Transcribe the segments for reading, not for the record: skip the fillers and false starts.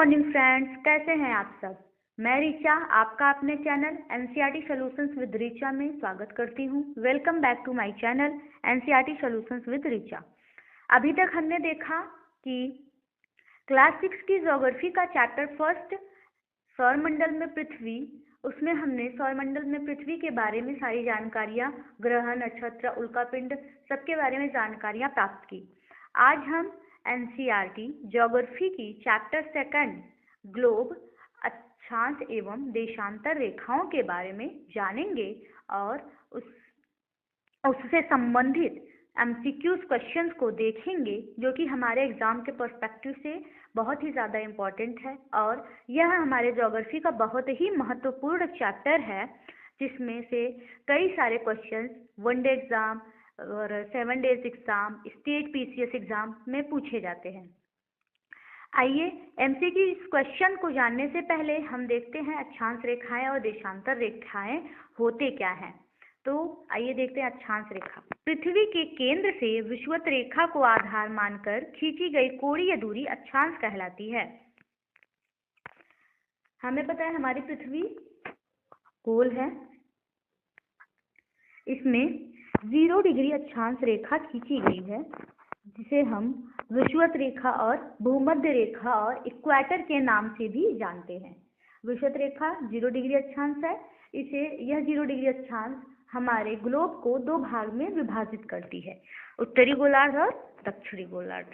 Morning friends, कैसे हैं आप सब। मैं ऋचा आपका अपने channel NCERT solutions with Richa में स्वागत करती हूं। Welcome back to my channel NCERT solutions with Richa. अभी तक हमने देखा कि क्लास 6 की ज्योग्राफी का चैप्टर फर्स्ट सौरमंडल में पृथ्वी, उसमें हमने सौरमंडल में पृथ्वी के बारे में सारी जानकारियाँ, ग्रह, नक्षत्र, उल्कापिंड, सबके बारे में जानकारियाँ प्राप्त की। आज हम एनसीईआरटी ज्योग्राफी की चैप्टर सेकंड ग्लोब, अक्षांश एवं देशांतर रेखाओं के बारे में जानेंगे और उससे संबंधित एमसीक्यूज क्वेश्चंस को देखेंगे, जो कि हमारे एग्जाम के पर्सपेक्टिव से बहुत ही ज़्यादा इम्पोर्टेंट है। और यह हमारे ज्योग्राफी का बहुत ही महत्वपूर्ण चैप्टर है, जिसमें से कई सारे क्वेश्चंस वनडे एग्ज़ाम और 7 days exam, state PCS exam में पूछे जाते हैं। आइए एमसीक्यू इस क्वेश्चन को जानने से पहले हम देखते हैं अक्षांश रेखाएं और देशांतर रेखाएं होते क्या हैं। तो आइए देखते हैं अक्षांश रेखा। पृथ्वी के केंद्र से विषुवत रेखा को आधार मानकर खींची गई कोणीय दूरी अक्षांश कहलाती है। हमें पता है हमारी पृथ्वी गोल है, इसमें 0 डिग्री अक्षांश रेखा खींची गई है, जिसे हम विषुवत रेखा और भूमध्य रेखा और इक्वेटर के नाम से भी जानते हैं। विषुवत रेखा 0 डिग्री अक्षांश है। यह 0 डिग्री अक्षांश हमारे ग्लोब को 2 भाग में विभाजित करती है, उत्तरी गोलार्ध और दक्षिणी गोलार्ध।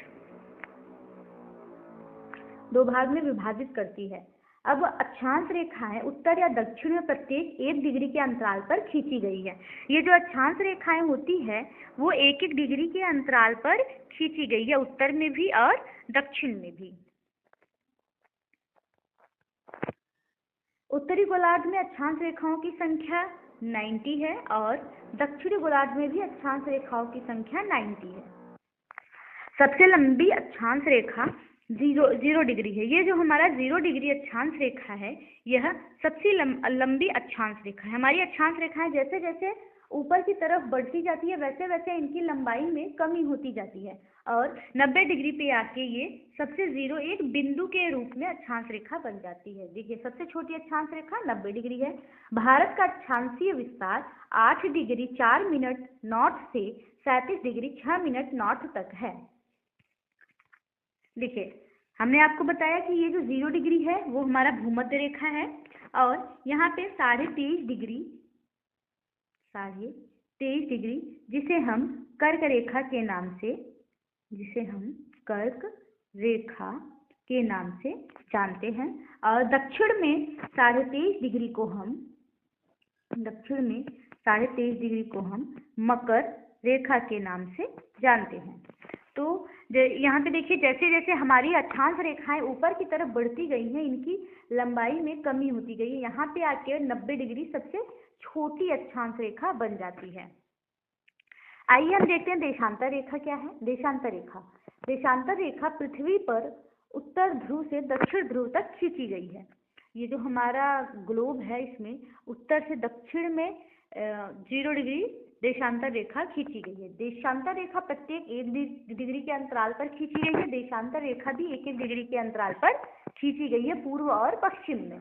2 भाग में विभाजित करती है। अब अक्षांश रेखाएं उत्तर या दक्षिण में प्रत्येक 1 डिग्री के अंतराल पर खींची गई है। ये जो अक्षांश रेखाएं होती है वो 1-1 डिग्री के अंतराल पर खींची गई है, उत्तर में भी और दक्षिण में भी। उत्तरी गोलार्ध में अक्षांश रेखाओं की संख्या 90 है और दक्षिणी गोलार्ध में भी अक्षांश रेखाओं की संख्या 90 है। सबसे लंबी अक्षांश रेखा 0 डिग्री है। ये जो हमारा 0 डिग्री अक्षांश रेखा है, यह सबसे लंबी अक्षांश रेखा है। हमारी अक्षांश रेखाएं जैसे जैसे ऊपर की तरफ बढ़ती जाती है, वैसे वैसे इनकी लंबाई में कमी होती जाती है और 90 डिग्री पे आके ये सबसे 0 एक बिंदु के रूप में अक्षांश रेखा बन जाती है। देखिए, सबसे छोटी अक्षांश रेखा 90 डिग्री है। भारत का अक्षांशीय विस्तार 8 डिग्री 4 मिनट नॉर्थ से 37 डिग्री 6 मिनट नॉर्थ तक है। देखिए, हमने आपको बताया कि ये जो 0 डिग्री है वो हमारा भूमध्य रेखा है और यहाँ पे 23.5 डिग्री जिसे हम कर्क रेखा के नाम से जानते हैं। और दक्षिण में 23.5 डिग्री को हम मकर रेखा के नाम से जानते हैं। तो यहाँ पे देखिए, जैसे जैसे हमारी अक्षांश रेखाएं ऊपर की तरफ बढ़ती गई हैं, इनकी लंबाई में कमी होती गई है। यहाँ पे आके 90 डिग्री सबसे छोटी अक्षांश रेखा बन जाती है। आइए हम देखते हैं देशांतर रेखा क्या है। देशांतर रेखा पृथ्वी पर उत्तर ध्रुव से दक्षिण ध्रुव तक खींची गई है। ये जो हमारा ग्लोब है, इसमें उत्तर से दक्षिण में 0 डिग्री देशांतर रेखा खींची गई है। देशांतर रेखा प्रत्येक 1 डिग्री के अंतराल पर खींची गई है। देशांतर रेखा भी 1-1 डिग्री के अंतराल पर खींची गई है, पूर्व और पश्चिम में।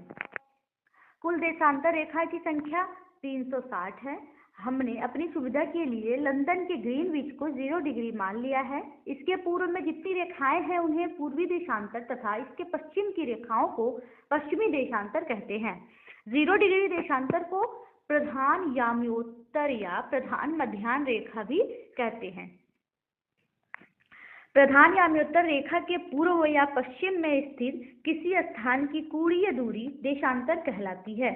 कुल देशांतर रेखा की संख्या 360 है। हमने अपनी सुविधा के लिए लंदन के ग्रीनविच को 0 डिग्री मान लिया है। इसके पूर्व में जितनी रेखाएं हैं उन्हें पूर्वी देशांतर तथा इसके पश्चिम की रेखाओं को पश्चिमी देशांतर कहते हैं। 0 डिग्री देशांतर को प्रधान याम्योत्तर या प्रधान मध्याह्न रेखा भी कहते हैं। प्रधान याम्योत्तर रेखा के पूर्व या पश्चिम में स्थित किसी स्थान की कोणीय दूरी देशांतर कहलाती है।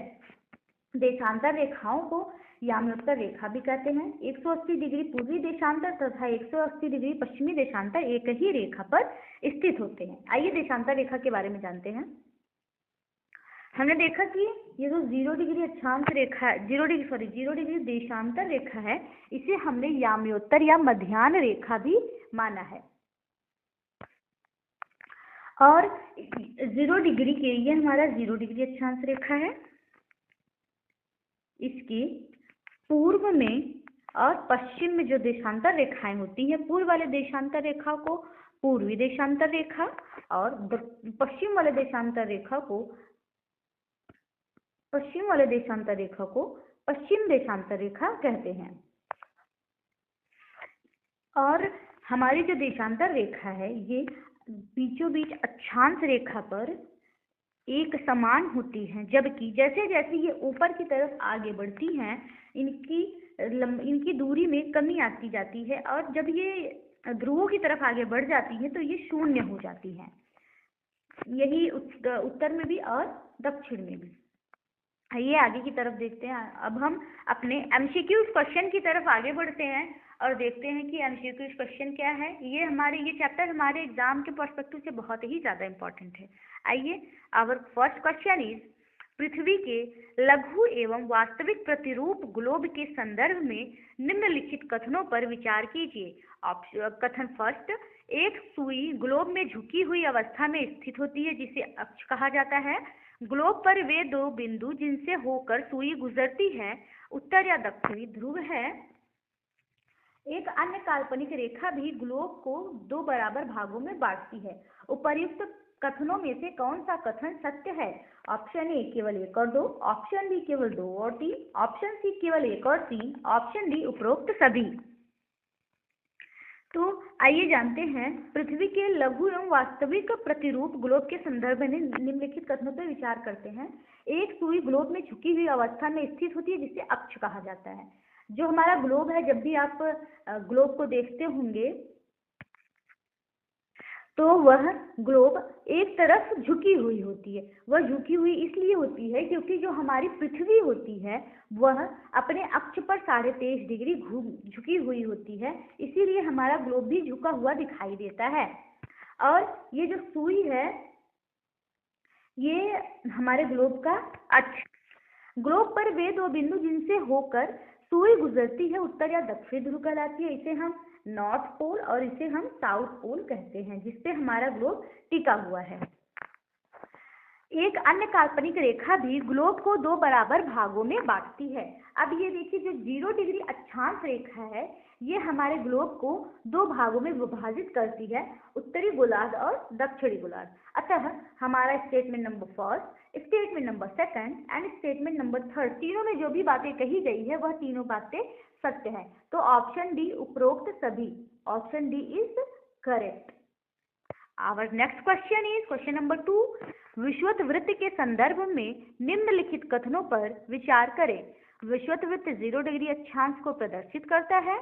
देशांतर रेखाओं को याम्योत्तर रेखा भी कहते हैं। 180 डिग्री पूर्वी देशांतर तथा 180 डिग्री पश्चिमी देशांतर एक ही रेखा पर स्थित होते हैं। आइए देशांतर रेखा के बारे में जानते हैं। हमने देखा कि ये जो 0 डिग्री देशांतर रेखा है, इसे हमने याम्योत्तर या मध्याह्न रेखा भी माना है। और 0 डिग्री के लिए हमारा 0 डिग्री अक्षांश रेखा है। इसकी पूर्व में और पश्चिम में जो देशांतर रेखाएं होती हैं, पूर्व वाले देशांतर रेखा को पूर्वी देशांतर रेखा और पश्चिम वाले देशांतर रेखा को पश्चिम देशांतर रेखा कहते हैं। और हमारी जो देशांतर रेखा है ये बीचों बीच अक्षांश रेखा पर एक समान होती हैं, जबकि जैसे जैसे ये ऊपर की तरफ आगे बढ़ती हैं इनकी दूरी में कमी आती जाती है, और जब ये ध्रुवों की तरफ आगे बढ़ जाती है तो ये शून्य हो जाती है। यही उत्तर में भी और दक्षिण में भी। आइए आगे की तरफ देखते हैं। अब हम अपने एमसीक्यू क्वेश्चन की तरफ आगे बढ़ते हैं और देखते हैं कि एमसीक्यू क्वेश्चन क्या है। ये चैप्टर हमारे एग्जाम के पर्सपेक्टिव से बहुत ही ज़्यादा इम्पोर्टेंट है। आइए, आवर फर्स्ट क्वेश्चन इज, पृथ्वी के लघु एवं वास्तविक प्रतिरूप ग्लोब के संदर्भ में निम्नलिखित कथनों पर विचार कीजिए। कथन फर्स्ट, एक सुई ग्लोब में झुकी हुई अवस्था में स्थित होती है जिसे अक्ष कहा जाता है। ग्लोब पर वे दो बिंदु जिनसे होकर सुई गुजरती है उत्तर या दक्षिणी ध्रुव है। एक अन्य काल्पनिक रेखा भी ग्लोब को दो बराबर भागों में बांटती है। उपर्युक्त कथनों में से कौन सा कथन सत्य है? ऑप्शन ए केवल 1 और 2, ऑप्शन बी केवल 2 और 3, ऑप्शन सी केवल 1 और 3, ऑप्शन डी उपरोक्त सभी। तो आइए जानते हैं, पृथ्वी के लघु एवं वास्तविक प्रतिरूप ग्लोब के संदर्भ में निम्नलिखित कथनों पर विचार करते हैं। एक सुई ग्लोब में झुकी हुई अवस्था में स्थित होती है जिसे अक्ष कहा जाता है। जो हमारा ग्लोब है, जब भी आप ग्लोब को देखते होंगे तो वह ग्लोब एक तरफ झुकी हुई होती है। वह झुकी हुई इसलिए होती है क्योंकि जो हमारी पृथ्वी होती है वह अपने अक्ष पर 23.5 डिग्री झुकी हुई होती है, इसीलिए हमारा ग्लोब भी झुका हुआ दिखाई देता है। और ये जो सुई है ये हमारे ग्लोब का अक्ष। ग्लोब पर वे दो बिंदु जिनसे होकर सुई गुजरती है उत्तर या दक्षिण ध्रुव कहलाती है। इसे हम नॉर्थ पोल और इसे हम साउथ पोल कहते हैं, जिसपे हमारा ग्लोब टिका हुआ है। एक अन्य काल्पनिक रेखा भी ग्लोब को दो बराबर भागों में बांटती है। अब ये देखिए, जो 0 डिग्री अक्षांश रेखा है ये हमारे ग्लोब को दो भागों में विभाजित करती है, उत्तरी गोलार्ध और दक्षिणी गोलार्ध। अतः हमारा statement number first, statement number second and statement number third, तीनों में जो भी बातें कही गई है वह तीनों बातें सत्य है। तो ऑप्शन डी उपरोक्त सभी, option D is correct. Our next question is question number 2, विषुवत वृत्त के संदर्भ में निम्नलिखित कथनों पर विचार करें। विषुवत वृत्त 0 डिग्री अक्षांश को प्रदर्शित करता है।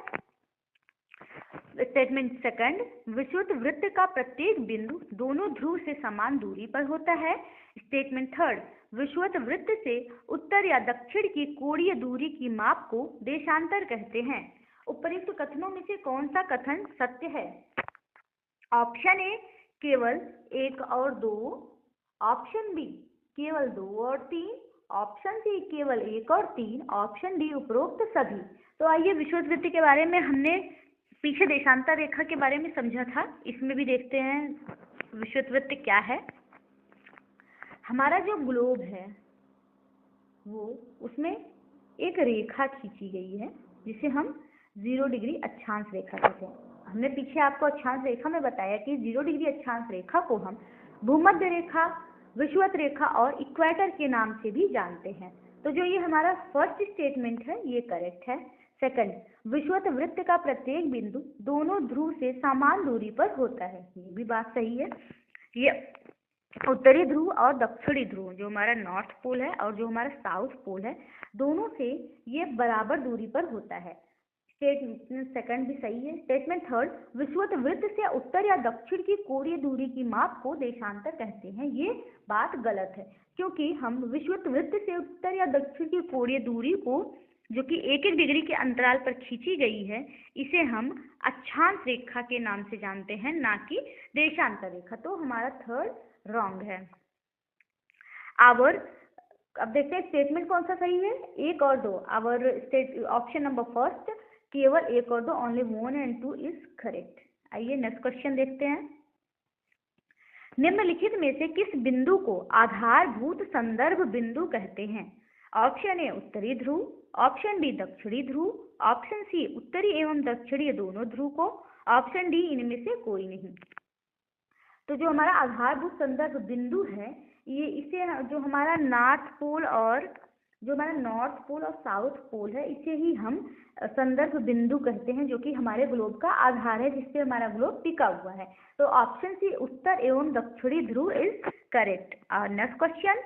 स्टेटमेंट सेकंड, विषुवत वृत्त का प्रत्येक बिंदु दोनों ध्रुव से समान दूरी पर होता है। स्टेटमेंट थर्ड, विषुवत वृत्त से उत्तर या दक्षिण की कोणीय दूरी की माप को देशांतर कहते हैं। उपयुक्त कथनों में से कौन सा कथन सत्य है? ऑप्शन ए केवल 1 और 2, ऑप्शन बी केवल 2 और 3, ऑप्शन सी केवल 1 और 3, ऑप्शन डी उपरोक्त सभी। तो आइए, विषुवत वृत्त के बारे में हमने पीछे देशांतर रेखा के बारे में समझा था, इसमें भी देखते हैं विषुवत वृत्त क्या है। हमारा जो ग्लोब है वो उसमें एक रेखा खींची गई है जिसे हम 0 डिग्री अक्षांश रेखा कहते हैं। हमने पीछे आपको अक्षांश रेखा में बताया कि 0 डिग्री अक्षांश रेखा को हम भूमध्य रेखा, विषुवत रेखा और इक्वेटर के नाम से भी जानते हैं। तो जो ये हमारा फर्स्ट स्टेटमेंट है ये करेक्ट है। सेकंड, विषुवत वृत्त का प्रत्येक बिंदु दोनों ध्रुव से समान दूरी पर होता है, ये भी बात सही है। ये उत्तरी ध्रुव और दक्षिणी ध्रुव, जो हमारा नॉर्थ पोल है और जो हमारा साउथ पोल है, दोनों से ये बराबर दूरी पर होता है। स्टेटमेंट सेकंड भी सही है। स्टेटमेंट थर्ड, विषुवत वृत्त से उत्तर या दक्षिण की कोणीय दूरी की माप को देशांतर कहते हैं, ये बात गलत है, क्योंकि हम विषुवत वृत्त से उत्तर या दक्षिण की कोणीय दूरी को, जो कि 1-1 डिग्री के अंतराल पर खींची गई है, इसे हम अक्षांश रेखा के नाम से जानते हैं, ना कि देशांतर रेखा। तो हमारा थर्ड रॉन्ग है। अब देखते हैं स्टेटमेंट कौन सा सही है, 1 और 2। ऑप्शन नंबर फर्स्ट केवल 1 और 2, ओनली 1 and 2 इज करेक्ट। आइए नेक्स्ट क्वेश्चन देखते हैं। निम्नलिखित में से किस बिंदु को आधारभूत संदर्भ बिंदु कहते हैं? ऑप्शन ए उत्तरी ध्रुव, ऑप्शन बी दक्षिणी ध्रुव, ऑप्शन सी उत्तरी एवं दक्षिणी दोनों ध्रुव को, ऑप्शन डी इनमें से कोई नहीं। तो जो हमारा आधारभूत संदर्भ बिंदु है, ये इसे जो हमारा नॉर्थ पोल और साउथ पोल है, इसे ही हम संदर्भ बिंदु कहते हैं, जो कि हमारे ग्लोब का आधार है, जिसपे हमारा ग्लोब टिका हुआ है। तो ऑप्शन सी उत्तर एवं दक्षिणी ध्रुव इज करेक्ट। और नेक्स्ट क्वेश्चन,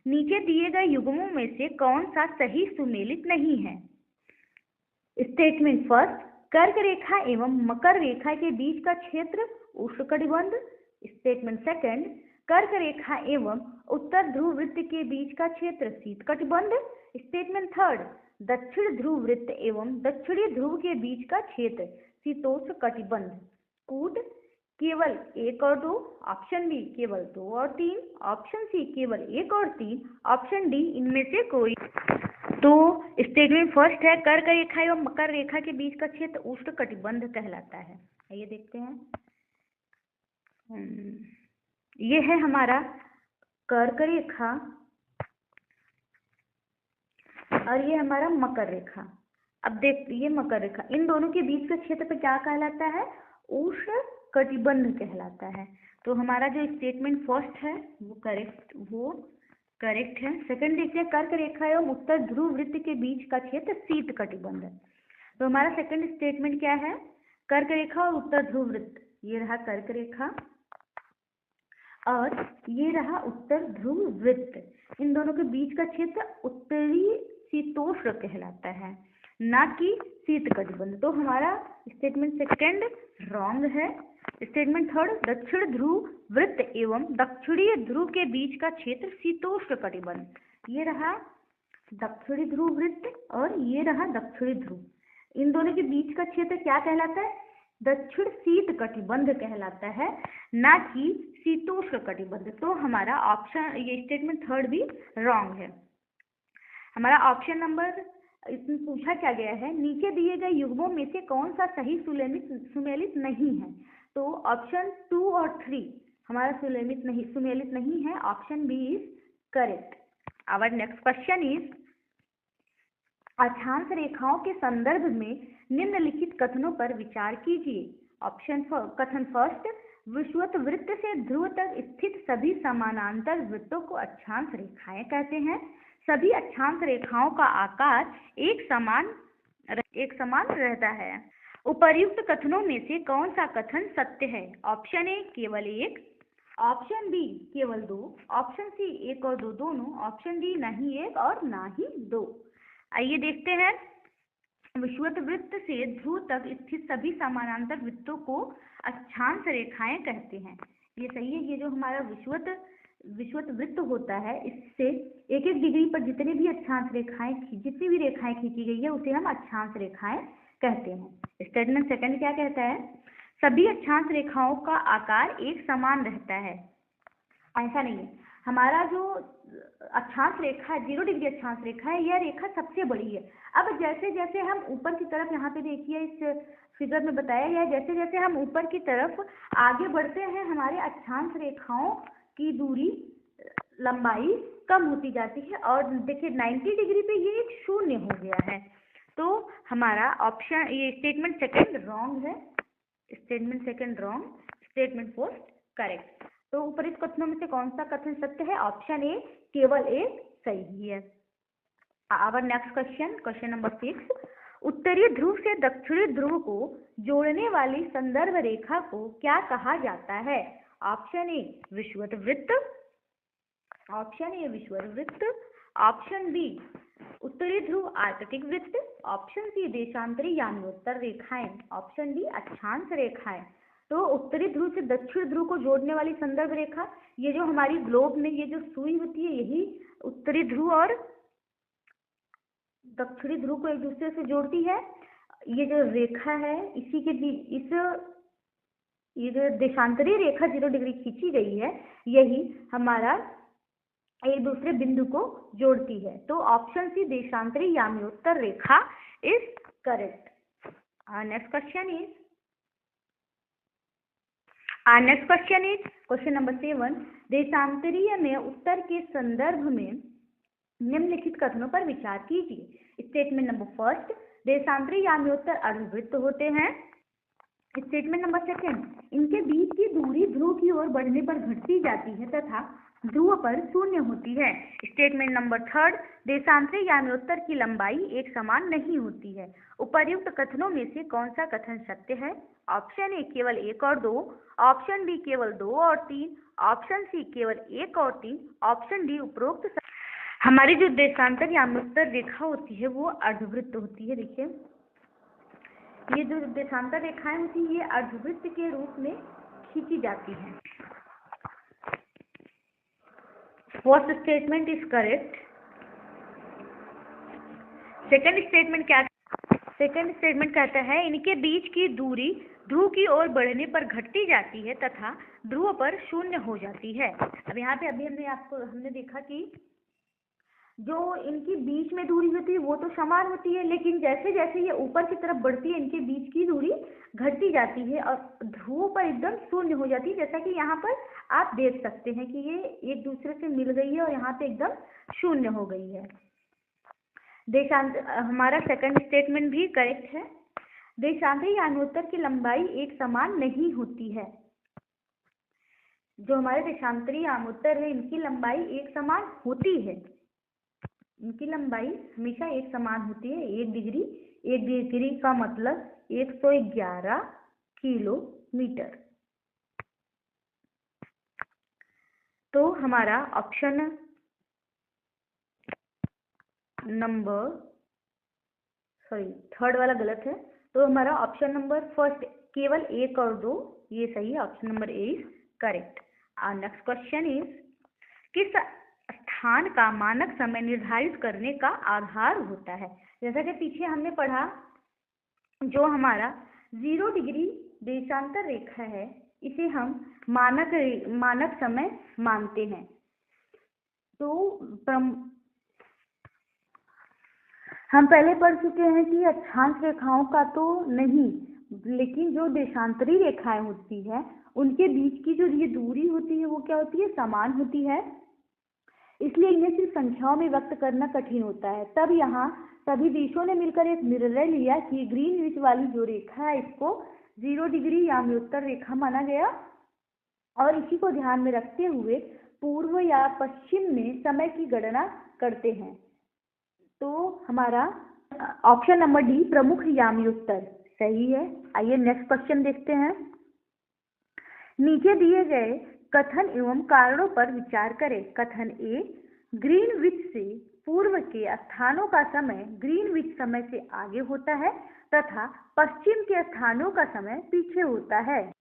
नीचे दिए गए युग्मों में से कौन सा सही सुमेलित नहीं है? स्टेटमेंट फर्स्ट, कर्क रेखा एवं मकर रेखा के बीच का क्षेत्र उष्णकटिबंध। स्टेटमेंट सेकंड, कर्क रेखा एवं उत्तर ध्रुव वृत्त के बीच का क्षेत्र शीतकटिबंध। स्टेटमेंट थर्ड, दक्षिण ध्रुव वृत्त एवं दक्षिणी ध्रुव के बीच का क्षेत्र शीतोष्ण कटिबंध। कूट केवल 1 और 2, ऑप्शन बी केवल 2 और 3, ऑप्शन सी केवल 1 और 3, ऑप्शन डी इनमें से कोई। तो स्टेटमेंट फर्स्ट है, कर्क रेखा एवं मकर रेखा के बीच का क्षेत्र उष्ण कटिबंध कहलाता है। आइए देखते हैं, ये है हमारा कर्क रेखा और ये हमारा मकर रेखा। अब देख, ये मकर रेखा, इन दोनों के बीच का क्षेत्र पे क्या कहलाता है? उष्ण कटिबंध कहलाता है। तो हमारा जो स्टेटमेंट फर्स्ट है वो करेक्ट है। सेकंड देखते हैं, कर्क रेखा एवं उत्तर ध्रुव वृत्त के बीच का क्षेत्र शीत कटिबंध है। तो हमारा सेकंड स्टेटमेंट क्या है? कर्क रेखा और उत्तर ध्रुव वृत्त, ये रहा कर्क रेखा और ये रहा उत्तर ध्रुव वृत्त, इन दोनों के बीच का क्षेत्र उत्तरी शीतोष्ण कहलाता है, ना कि शीत कटिबंध। तो हमारा स्टेटमेंट सेकंड रॉन्ग है। स्टेटमेंट थर्ड, दक्षिण ध्रुव वृत्त एवं दक्षिणी ध्रुव के बीच का क्षेत्र शीतोष्ण कटिबंध, ये रहा दक्षिणी ध्रुव वृत्त और ये रहा दक्षिणी ध्रुव, इन दोनों के बीच का क्षेत्र क्या कहलाता है? दक्षिण शीत कटिबंध कहलाता है, ना कि शीतोष्ण कटिबंध। तो हमारा ऑप्शन, ये स्टेटमेंट थर्ड भी रॉन्ग है। हमारा ऑप्शन नंबर, इसमें पूछा क्या गया है, नीचे दिए गए युग्मों में से कौन सा सही सुमेलित नहीं है? तो ऑप्शन 2 और 3 हमारा सुमेलित नहीं है। Option B is correct. Our next question is, अक्षांश रेखाओं के संदर्भ में निम्नलिखित कथनों पर विचार कीजिए। कथन फर्स्ट, विषुवत वृत्त से ध्रुव तक स्थित सभी समानांतर वृत्तों को अक्षांश रेखाएं कहते हैं। सभी अक्षांश रेखाओं का आकार एक समान रहता है। उपर्युक्त कथनों में से कौन सा कथन सत्य है? ऑप्शन ए केवल 1, ऑप्शन बी केवल 2, ऑप्शन सी 1 और 2 दोनों, ऑप्शन डी नहीं 1 और ना ही 2। आइए देखते हैं, विषुवत वृत्त से ध्रुव तक स्थित सभी समानांतर वृत्तों को अक्षांश रेखाएं कहते हैं। ये सही है। ये जो हमारा विषुवत वृत्त होता है, इससे 1-1 डिग्री पर जितनी भी रेखाएं खींची गई है उसे हम अक्षांश रेखाएं कहते हैं। स्टेटमेंट सेकंड क्या कहता है? सभी अक्षांश रेखाओं का आकार एक समान रहता है। ऐसा नहीं है, हमारा जो अक्षांश रेखा 0 डिग्री अक्षांश रेखा है, यह रेखा सबसे बड़ी है। अब जैसे जैसे हम ऊपर की तरफ, यहाँ पे देखिए इस फिगर में बताया गया है, जैसे जैसे हम ऊपर की तरफ आगे बढ़ते हैं, हमारे अक्षांश रेखाओं की दूरी, लंबाई कम होती जाती है और देखिए 90 डिग्री पे ये एक शून्य हो गया है। तो हमारा ऑप्शन, ये स्टेटमेंट सेकंड रॉन्ग है। Statement second wrong, statement first correct. तो ऊपरित कथनों में से कौन सा कथन सत्य है? ऑप्शन ए केवल 1 सही है। आवर नेक्स्ट क्वेश्चन नंबर 6, उत्तरी ध्रुव से दक्षिणी ध्रुव को जोड़ने वाली संदर्भ रेखा को क्या कहा जाता है? ऑप्शन ए विषुवत वृत्त, ऑप्शन बी उत्तरी ध्रुव आर्कटिक वृत्त, ऑप्शन सी देशांतरी यान्योत्तर रेखाएं, ऑप्शन डी अक्षांश रेखाएं। तो उत्तरी ध्रुव से दक्षिण ध्रुव को जोड़ने वाली संदर्भ रेखा, ये जो हमारी ग्लोब में ये जो सुई होती है, यही उत्तरी ध्रुव और दक्षिणी ध्रुव को एक दूसरे से जोड़ती है। ये जो रेखा है, इसी के ये जो देशांतरी रेखा 0 डिग्री खींची गई है, यही हमारा एक दूसरे बिंदु को जोड़ती है। तो ऑप्शन सी देशांतरी याम्योत्तर रेखा is correct. Next question is question number 7, देशांतरीय में उत्तर के संदर्भ में निम्नलिखित कथनों पर विचार कीजिए। स्टेटमेंट नंबर फर्स्ट, देशांतरी याम्योत्तर अर्धवृत्त होते हैं। स्टेटमेंट नंबर सेकेंड, इनके बीच की दूरी ध्रुव की ओर बढ़ने पर घटती जाती है तथा ध्रुव पर शून्य होती है। स्टेटमेंट नंबर थर्ड, देशांतरी यानोत्तर की लंबाई एक समान नहीं होती है। उपर्युक्त कथनों में से कौन सा कथन सत्य है? ऑप्शन ए केवल 1 और 2, ऑप्शन बी केवल 2 और 3, ऑप्शन सी केवल 1 और 3, ऑप्शन डी उपरोक्त। हमारी जो देशांतर यानोत्तर रेखा होती है वो अर्धवृत्त होती है। देखिए, ये जो देशांतर रेखाएं होती है ये अर्धवृत्त के रूप में खींची जाती हैं। First statement is correct. Second statement क्या? सेकंड स्टेटमेंट कहता है इनके बीच की दूरी ध्रुव की ओर बढ़ने पर घटती जाती है तथा ध्रुव पर शून्य हो जाती है। अब यहाँ पे अभी हमने देखा कि जो इनकी बीच में दूरी होती है वो तो समान होती है, लेकिन जैसे जैसे ये ऊपर की तरफ बढ़ती है इनके बीच की दूरी घटती जाती है और ध्रुव पर एकदम शून्य हो जाती है। जैसा कि यहाँ पर आप देख सकते हैं कि ये एक दूसरे से मिल गई है और यहाँ पे एकदम शून्य हो गई है। हमारा सेकंड स्टेटमेंट भी करेक्ट है। देशांतरी यानोत्तर की लंबाई एक समान नहीं होती है। जो हमारे देशांतरी यानोत्तर है इनकी लंबाई एक समान होती है। इनकी लंबाई हमेशा एक समान होती है। 1 डिग्री का मतलब 111 किलोमीटर। तो हमारा ऑप्शन नंबर थर्ड वाला गलत है। तो हमारा ऑप्शन नंबर फर्स्ट केवल 1 और 2 ये सही है। Option number A is correct. और नेक्स्ट क्वेश्चन इज, किस स्थान का मानक समय निर्धारित करने का आधार होता है? जैसा कि पीछे हमने पढ़ा, जो हमारा 0 डिग्री देशांतर रेखा है इसे हम मानक समय मानते हैं। तो हम पहले पढ़ चुके हैं कि अक्षांश रेखाओं का तो नहीं, लेकिन जो देशांतरी रेखाएं होती है उनके बीच की जो ये दूरी होती है वो क्या होती है? समान होती है। इसलिए इन्हें सिर्फ संख्याओं में व्यक्त करना कठिन होता है। तब यहाँ सभी देशों ने मिलकर एक निर्णय लिया कि ग्रीनविच वाली जो रेखा है इसको 0 डिग्री याम्योत्तर रेखा माना गया और इसी को ध्यान में रखते हुए पूर्व या पश्चिम में समय की गणना करते हैं। तो हमारा ऑप्शन नंबर डी प्रमुख याम्योत्तर सही है। आइए नेक्स्ट क्वेश्चन देखते हैं। नीचे दिए गए कथन एवं कारणों पर विचार करें। कथन ए, ग्रीनविच से पूर्व के स्थानों का समय ग्रीनविच समय से आगे होता है तथा पश्चिम के स्थानों का समय पीछे होता है।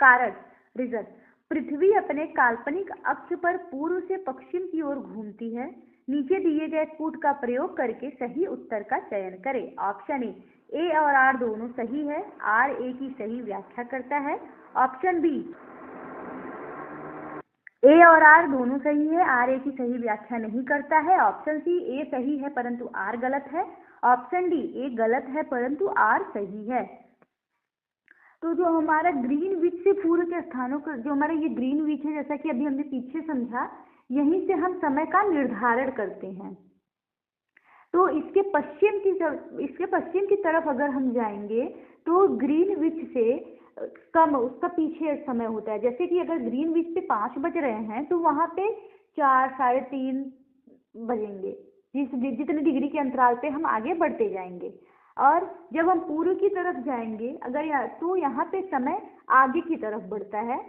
कारण, रीजन, पृथ्वी अपने काल्पनिक अक्ष पर पूर्व से पश्चिम की ओर घूमती है। नीचे दिए गए कूट का प्रयोग करके सही उत्तर का चयन करें। ऑप्शन ए और आर दोनों सही है। आर ए की सही व्याख्या करता है। ऑप्शन बी, ए और आर दोनों सही है, आर ए की सही व्याख्या नहीं करता है। ऑप्शन सी, ए सही है परंतु आर गलत है। ऑप्शन डी, ए गलत है परंतु आर सही है। तो जो हमारा ग्रीनविच से पूर्व के स्थानों का जो हमारा ये ग्रीनविच है, जैसा कि अभी हमने पीछे समझा, यहीं से हम समय का निर्धारण करते हैं। तो इसके पश्चिम की तरफ अगर हम जाएंगे तो ग्रीनविच से कम उसका पीछे समय होता है। जैसे कि अगर ग्रीनविच पे 5 बज रहे हैं तो वहाँ पे 4, 3:30 बजेंगे। जितने डिग्री के अंतराल पे हम आगे बढ़ते जाएंगे। और जब हम पूर्व की तरफ जाएंगे तो यहाँ पे समय आगे की तरफ बढ़ता है।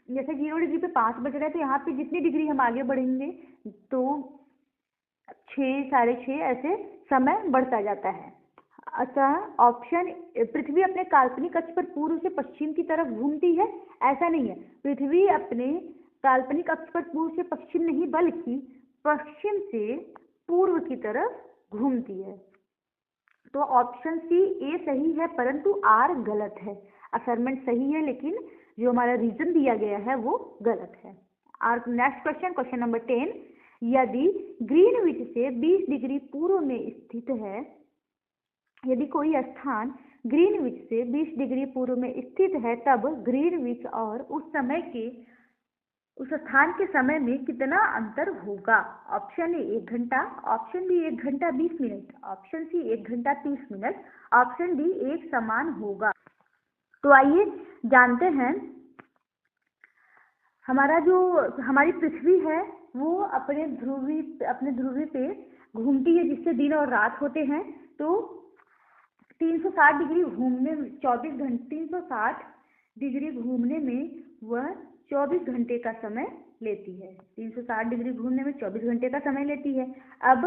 जैसे 0 डिग्री पे 5 बज रहे हैं तो यहाँ पे जितनी डिग्री हम आगे बढ़ेंगे तो 6, 6:30 ऐसे समय बढ़ता जाता है। अतः ऑप्शन, पृथ्वी अपने काल्पनिक अक्ष पर पूर्व से पश्चिम की तरफ घूमती है, ऐसा नहीं है। पृथ्वी अपने काल्पनिक अक्ष पर पूर्व से पश्चिम नहीं बल्कि पश्चिम से पूर्व की तरफ घूमती है। तो ऑप्शन सी, ए सही है परंतु आर गलत है। असाइनमेंट सही है लेकिन जो हमारा रीजन दिया गया है वो गलत है। और नेक्स्ट क्वेश्चन नंबर 10, यदि ग्रीनविच से 20 डिग्री पूर्व में स्थित है, यदि कोई स्थान ग्रीनविच से 20 डिग्री पूर्व में स्थित है तब ग्रीनविच और उस स्थान के समय में कितना अंतर होगा? ऑप्शन ए 1 घंटा, ऑप्शन बी 1 घंटा 20 मिनट, ऑप्शन सी 1 घंटा 30 मिनट, ऑप्शन डी एक समान होगा। तो आइए जानते हैं, हमारी पृथ्वी है वो अपने ध्रुवी पे घूमती है, जिससे दिन और रात होते हैं। तो 360 डिग्री घूमने में 360 डिग्री घूमने में वह 24 घंटे का समय लेती है। 360 डिग्री घूमने में 24 घंटे का समय लेती है। अब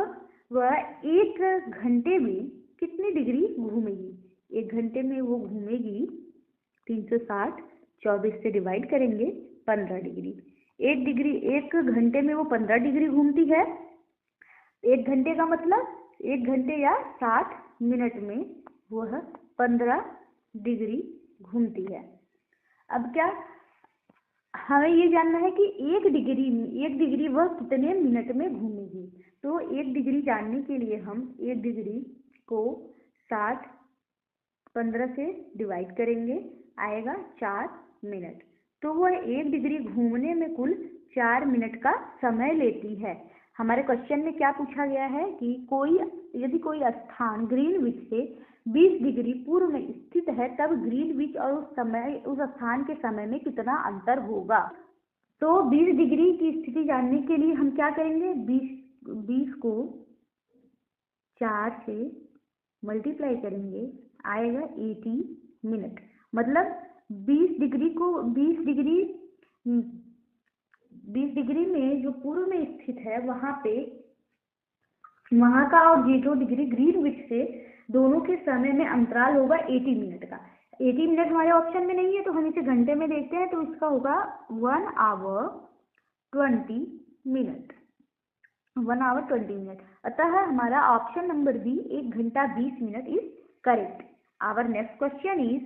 वह 1 घंटे में कितनी डिग्री घूमेगी? 1 घंटे में वो घूमेगी 360, 24 से डिवाइड करेंगे 15 डिग्री। 1 घंटे में वो 15 डिग्री घूमती है। 1 घंटे का मतलब 1 घंटे या 60 मिनट में वह 15 डिग्री घूमती है। अब क्या हमें ये जानना है कि 1 डिग्री वह कितने मिनट में घूमेगी। तो 1 डिग्री जानने के लिए हम 1 डिग्री को 60 15 से डिवाइड करेंगे, आएगा 4 मिनट। तो वह 1 डिग्री घूमने में कुल 4 मिनट का समय लेती है। हमारे क्वेश्चन में क्या पूछा गया है कि यदि कोई स्थान ग्रीनविच से 20 डिग्री पूर्व में स्थित है, तब ग्रीनविच और उस स्थान के समय में कितना अंतर होगा। तो 20 डिग्री की स्थिति जानने के लिए हम क्या करेंगे, 20 को 4 से मल्टीप्लाई करेंगे, आएगा 80 मिनट। मतलब 20 डिग्री में जो पूर्व में स्थित है वहाँ का और 0 डिग्री ग्रीनविच से दोनों के समय में अंतराल होगा 80 मिनट का। 80 मिनट हमारे ऑप्शन में नहीं है, तो हम इसे घंटे में देखते हैं। तो इसका होगा 1 आवर 20 मिनट। 1 our 20 minute. अतः हमारा ऑप्शन नंबर बी 1 घंटा 20 मिनट is correct. Our next question is,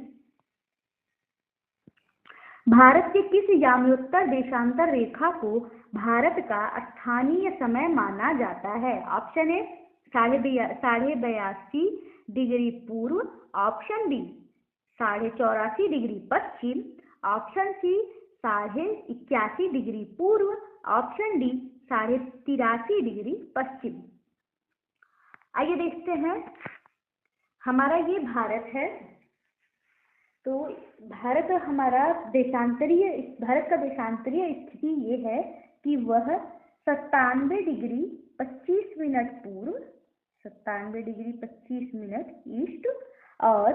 Bharat के किस याम्योत्तर देशांतर रेखा को भारत का स्थानीय समय माना जाता है? ऑप्शन ए 82.5 डिग्री पूर्व, ऑप्शन बी 84.5 डिग्री पश्चिम, ऑप्शन सी 81.5 डिग्री पूर्व, ऑप्शन डी 83.5 डिग्री पश्चिम। आइए देखते हैं, हमारा ये भारत है। तो भारत का देशांतरीय स्थिति ये है कि वह 97 डिग्री 25 मिनट पूर्व, 97 डिग्री 25 मिनट ईस्ट और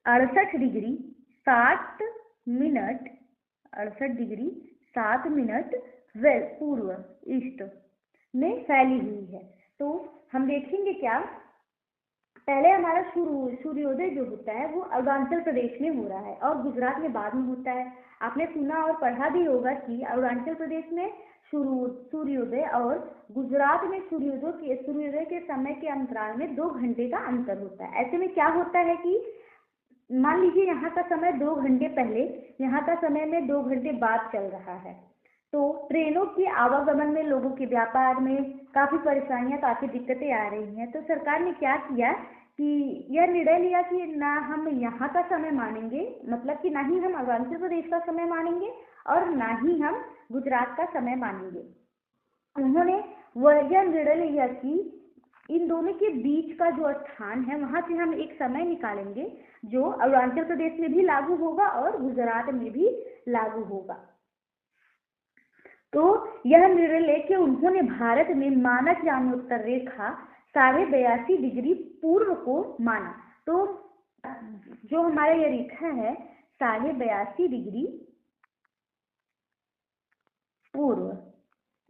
68 डिग्री 7 मिनट 68 डिग्री 7 मिनट पूर्व ईस्ट में फैली हुई है। तो हम देखेंगे क्या, पहले हमारा सूर्योदय जो होता है वो अरुणाचल प्रदेश में हो रहा है और गुजरात में बाद में होता है। आपने सुना और पढ़ा भी होगा कि अरुणाचल प्रदेश में सूर्योदय और गुजरात में सूर्योदय के समय के अंतराल में 2 घंटे का अंतर होता है। ऐसे में क्या होता है कि मान लीजिए यहाँ का समय 2 घंटे पहले, यहाँ का समय में 2 घंटे बाद चल रहा है। तो ट्रेनों के आवागमन में, लोगों के व्यापार में काफ़ी परेशानियां, काफ़ी दिक्कतें आ रही हैं। तो सरकार ने क्या किया कि यह निर्णय लिया कि ना हम यहाँ का समय मानेंगे, मतलब कि ना ही हम अरुणाचल प्रदेश का समय मानेंगे और ना ही हम गुजरात का समय मानेंगे। उन्होंने यह निर्णय लिया कि इन दोनों के बीच का जो स्थान है वहाँ से हम एक समय निकालेंगे जो अरुणाचल प्रदेश में भी लागू होगा और गुजरात में भी लागू होगा। तो यह निर्णय लेके उन्होंने भारत में मानक याम्योत्तर रेखा 82.5 डिग्री पूर्व को माना। तो जो हमारा यह रेखा है 82.5 डिग्री पूर्व,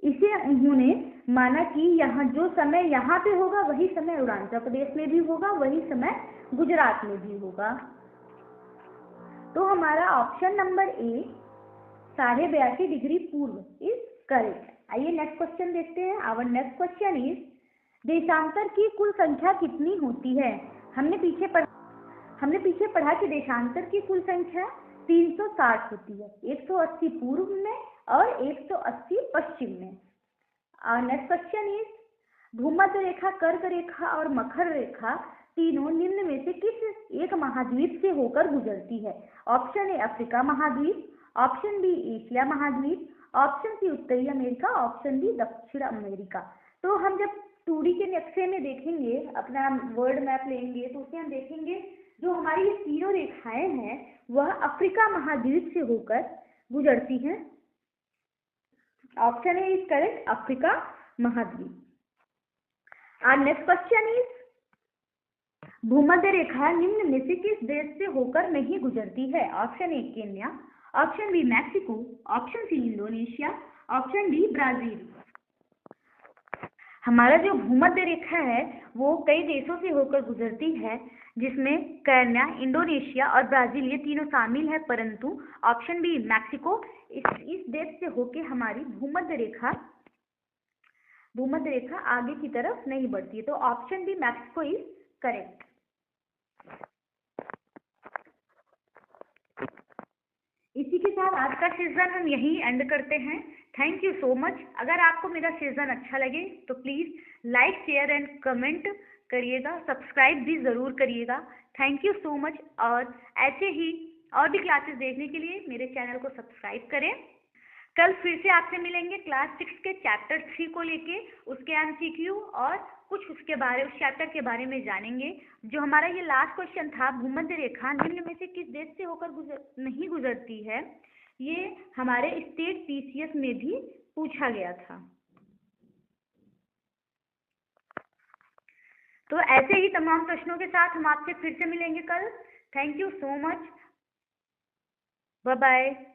इसे उन्होंने माना कि यहाँ जो समय यहाँ पे होगा वही समय अरुणाचल प्रदेश में भी होगा, वही समय गुजरात में भी होगा। तो हमारा ऑप्शन नंबर ए 82.5 डिग्री पूर्व इज करेक्ट। आइए नेक्स्ट क्वेश्चन देखते हैं। आवर नेक्स्ट क्वेश्चन इज, देशांतर की कुल संख्या कितनी होती है? हमने पीछे पढ़ा कि देशांतर की कुल संख्या 360 होती है, 180 पूर्व में और 180 पश्चिम में। नेक्स्ट क्वेश्चन इज, भूमध्य रेखा, कर्क रेखा और मकर रेखा तीनों निम्न में से किस एक महाद्वीप से होकर गुजरती है? ऑप्शन ए अफ्रीका महाद्वीप, ऑप्शन बी एशिया महाद्वीप, ऑप्शन सी उत्तरी अमेरिका, ऑप्शन डी दक्षिण अमेरिका। तो हम जब 2D के नक्शे में देखेंगे, अपना वर्ल्ड मैप लेंगे तो उसमें हम देखेंगे जो हमारी ये तीनों रेखाएं हैं वह अफ्रीका महाद्वीप से होकर गुजरती हैं। Option A is correct, Africa महाद्वीप। और नेक्स्ट क्वेश्चन इज, भूमध्य रेखा निम्न में से किस देश से होकर नहीं गुजरती है? Option A Kenya, option B Mexico, option C Indonesia, option D Brazil. हमारा जो भूमध्य रेखा है वो कई देशों से होकर गुजरती है, जिसमें केन्या, इंडोनेशिया और ब्राजील ये तीनों शामिल है, परंतु ऑप्शन बी मैक्सिको, इस देश से होकर हमारी भूमध्य रेखा आगे की तरफ नहीं बढ़ती है। तो option B Mexico is correct. इसी के साथ आज का सेशन हम यहीं एंड करते हैं। Thank you so much. अगर आपको मेरा सेशन अच्छा लगे तो please like, share and comment करिएगा, सब्सक्राइब भी ज़रूर करिएगा। Thank you so much. और ऐसे ही और भी क्लासेस देखने के लिए मेरे चैनल को सब्सक्राइब करें। कल फिर से आपसे मिलेंगे क्लास 6 के चैप्टर 3 को लेके, उसके MCQ और कुछ उस चैप्टर के बारे में जानेंगे। जो हमारा ये लास्ट क्वेश्चन था, भूमध्य रेखा निम्न में से किस देश से होकर नहीं गुजरती है, ये हमारे स्टेट PCS में भी पूछा गया था। तो ऐसे ही तमाम प्रश्नों के साथ हम आपसे फिर से मिलेंगे कल। Thank you so much. Bye bye.